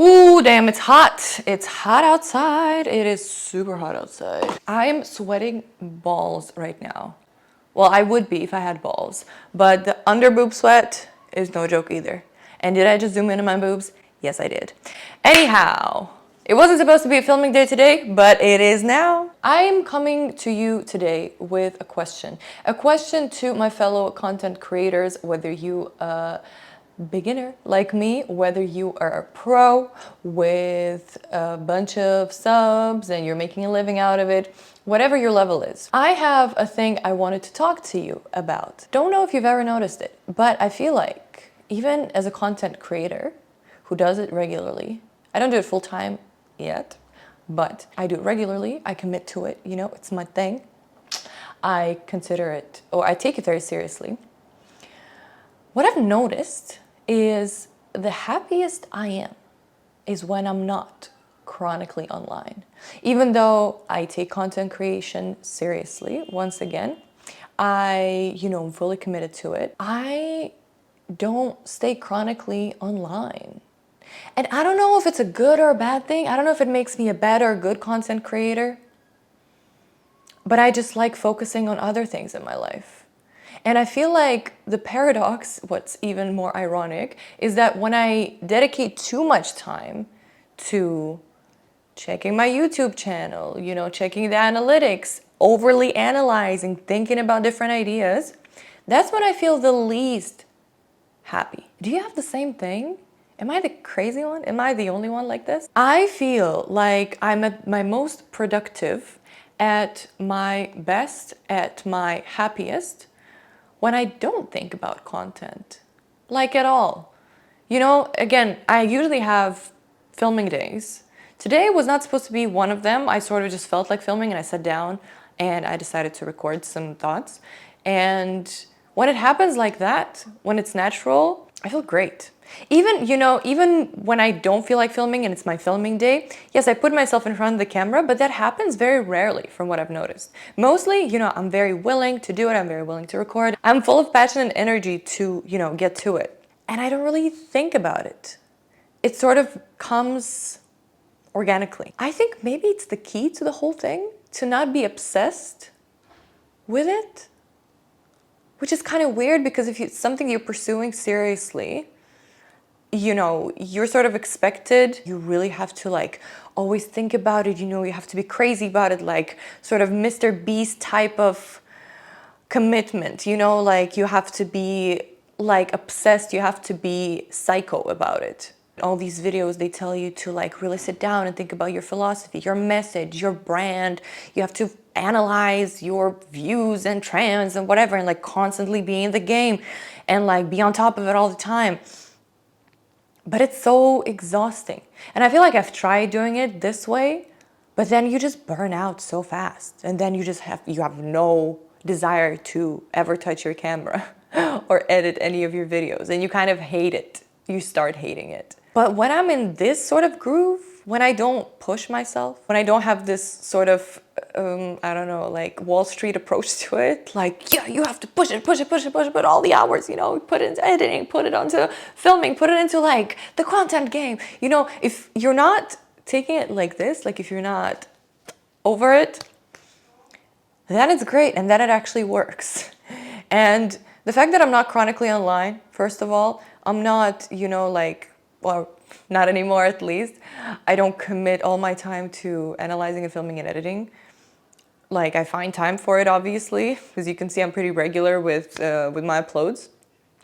Ooh, damn, it's hot. It's hot outside. It is super hot outside. I'm sweating balls right now. Well, I would be if I had balls, but the under boob sweat is no joke either. And did I just zoom in on my boobs? Yes, I did. Anyhow, it wasn't supposed to be a filming day today, but it is now. I am coming to you today with a question. A question to my fellow content creators, whether you beginner like me, whether you are a pro with a bunch of subs and you're making a living out of it, whatever your level is. I have a thing I wanted to talk to you about. Don't know if you've ever noticed it, but I feel like even as a content creator who does it regularly, I don't do it full time yet, but I do it regularly. I commit to it, you know, it's my thing. I consider it, or I take it very seriously. What I've noticed is the happiest I am is when I'm not chronically online. Even though I take content creation seriously, once again, I'm fully committed to it. I don't stay chronically online. And I don't know if it's a good or a bad thing. I don't know if it makes me a bad or a good content creator, but I just like focusing on other things in my life. And I feel like the paradox, what's even more ironic, is that when I dedicate too much time to checking my YouTube channel, checking the analytics, overly analyzing, thinking about different ideas, that's when I feel the least happy. Do you have the same thing? Am I the crazy one? Am I the only one like this? I feel like I'm at my most productive, at my best, at my happiest, when I don't think about content, like at all. Again, I usually have filming days. Today was not supposed to be one of them. I sort of just felt like filming and I sat down and I decided to record some thoughts. And when it happens like that, when it's natural, I feel great. Even when I don't feel like filming and it's my filming day, yes, I put myself in front of the camera, but that happens very rarely from what I've noticed. Mostly, I'm very willing to do it. I'm very willing to record. I'm full of passion and energy to, get to it. And I don't really think about it. It sort of comes organically. I think maybe it's the key to the whole thing, to not be obsessed with it, which is kind of weird because if it's something you're pursuing seriously, you're sort of expected, you really have to always think about it, you have to be crazy about it, like sort of Mr. Beast type of commitment, you have to be obsessed, you have to be psycho about it. All these videos, they tell you to really sit down and think about your philosophy, your message, your brand. You have to analyze your views and trends and whatever, and constantly be in the game and be on top of it all the time. But it's so exhausting. And I feel like I've tried doing it this way, but then you just burn out so fast. And then you have no desire to ever touch your camera or edit any of your videos. And you kind of hate it. You start hating it. But when I'm in this sort of groove, when I don't push myself, when I don't have this sort of, Wall Street approach to it, you have to push it, put all the hours, put it into editing, put it onto filming, put it into the content game. If you're not taking it like this, if you're not over it, then it's great and then it actually works. And the fact that I'm not chronically online, first of all, I'm not, well, not anymore at least. I don't commit all my time to analyzing and filming and editing. I find time for it, obviously, because you can see I'm pretty regular with my uploads,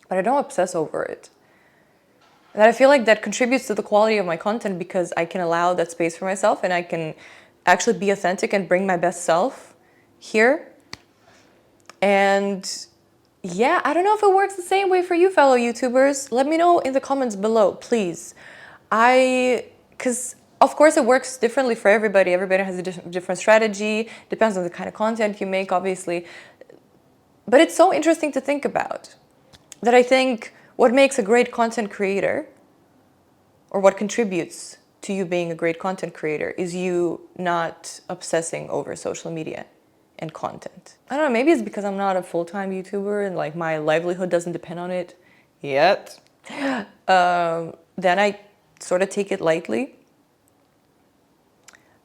but I don't obsess over it. And I feel like that contributes to the quality of my content because I can allow that space for myself and I can actually be authentic and bring my best self here. And yeah, I don't know if it works the same way for you, fellow YouTubers. Let me know in the comments below, please. Because of course it works differently for everybody. Everybody has a different strategy. Depends on the kind of content you make, obviously. But it's so interesting to think about that I think what makes a great content creator, or what contributes to you being a great content creator, is you not obsessing over social media and content. I don't know, maybe it's because I'm not a full-time YouTuber and my livelihood doesn't depend on it yet. Then I sort of take it lightly.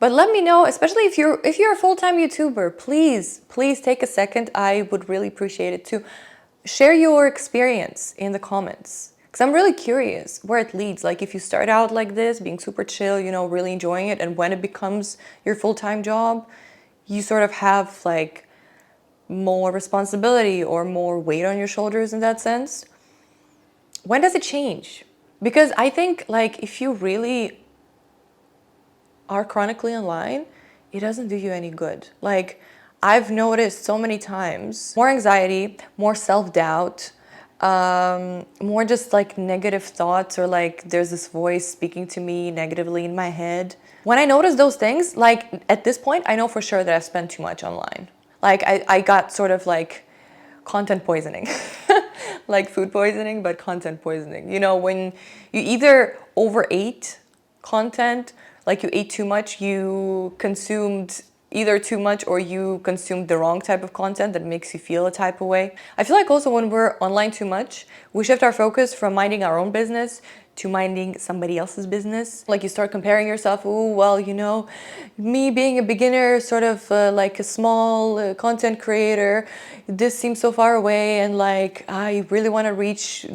But let me know, especially if you're a full-time YouTuber, please take a second. I would really appreciate it to share your experience in the comments. Because I'm really curious where it leads. Like if you start out like this, being super chill, you know, really enjoying it, and when it becomes your full-time job, you sort of have like more responsibility or more weight on your shoulders in that sense. When does it change? Because I think like if you really are chronically online, it doesn't do you any good. Like I've noticed so many times more anxiety, more self-doubt, more just like negative thoughts, or like there's this voice speaking to me negatively in my head. When I notice those things, like at this point, I know for sure that I've spent too much online. Like I got sort of like content poisoning, like food poisoning, but content poisoning. You know, when you either overate content, like you ate too much, you consumed either too much, or you consumed the wrong type of content that makes you feel a type of way. I feel like also when we're online too much, we shift our focus from minding our own business to minding somebody else's business. Like you start comparing yourself, oh, well, you know, me being a beginner, sort of like a small content creator, this seems so far away, and like I really want to reach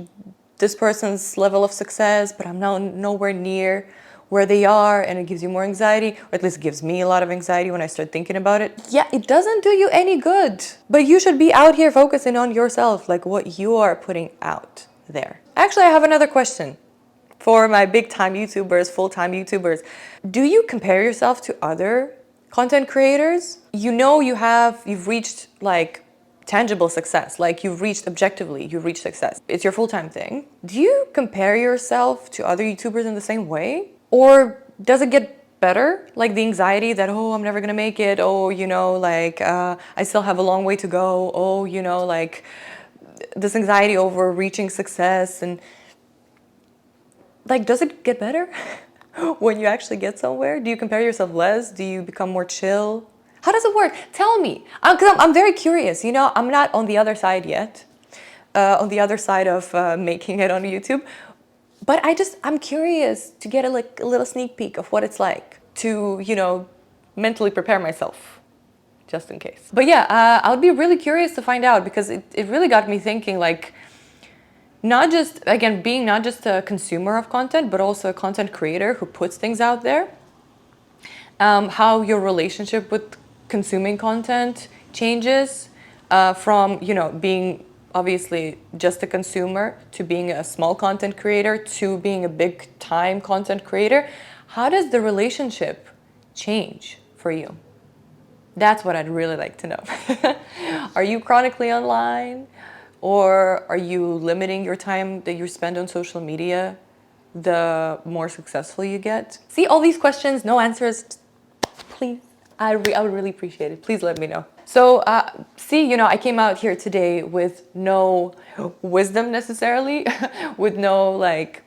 this person's level of success, but I'm now nowhere near where they are, and it gives you more anxiety, or at least it gives me a lot of anxiety when I start thinking about it. Yeah, it doesn't do you any good. But you should be out here focusing on yourself, like what you are putting out there. Actually, I have another question for my big-time YouTubers, full-time YouTubers. Do you compare yourself to other content creators? You know you've reached like tangible success, like you've reached success. It's your full-time thing. Do you compare yourself to other YouTubers in the same way? Or does it get better? Like the anxiety that, oh, I'm never gonna make it. Oh, you know, like I still have a long way to go. Oh, you know, like this anxiety over reaching success. And like, does it get better when you actually get somewhere? Do you compare yourself less? Do you become more chill? How does it work? Tell me, because I'm very curious. You know, I'm not on the other side yet, on the other side of making it on YouTube. But I'm curious to get a little sneak peek of what it's like to, you know, mentally prepare myself, just in case. But yeah, I would be really curious to find out, because it really got me thinking, like, not just, again, being not just a consumer of content, but also a content creator who puts things out there. How your relationship with consuming content changes from, you know, being obviously just a consumer to being a small content creator to being a big time content creator. How does the relationship change for you? That's what I'd really like to know. Are you chronically online, or are you limiting your time that you spend on social media the more successful you get? See, all these questions, no answers, please. I would really appreciate it. Please let me know. So, see, you know, I came out here today with no wisdom necessarily, with no, like,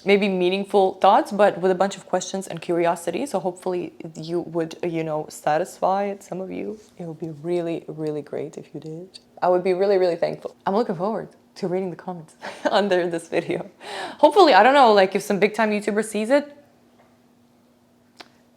maybe meaningful thoughts, but with a bunch of questions and curiosity. So hopefully you would, you know, satisfy it, some of you. It would be really, really great if you did. I would be really, really thankful. I'm looking forward to reading the comments under this video. Hopefully, I don't know, like if some big time YouTuber sees it,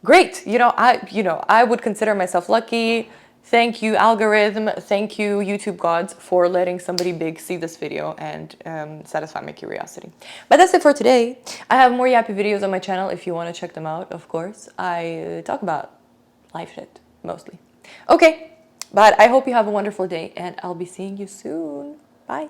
great. I would consider myself lucky. Thank you, algorithm. Thank you, YouTube gods, for letting somebody big see this video and satisfy my curiosity. But that's it for today. I have more yappy videos on my channel if you want to check them out, of course. I talk about life shit, mostly. Okay, but I hope you have a wonderful day, and I'll be seeing you soon. Bye.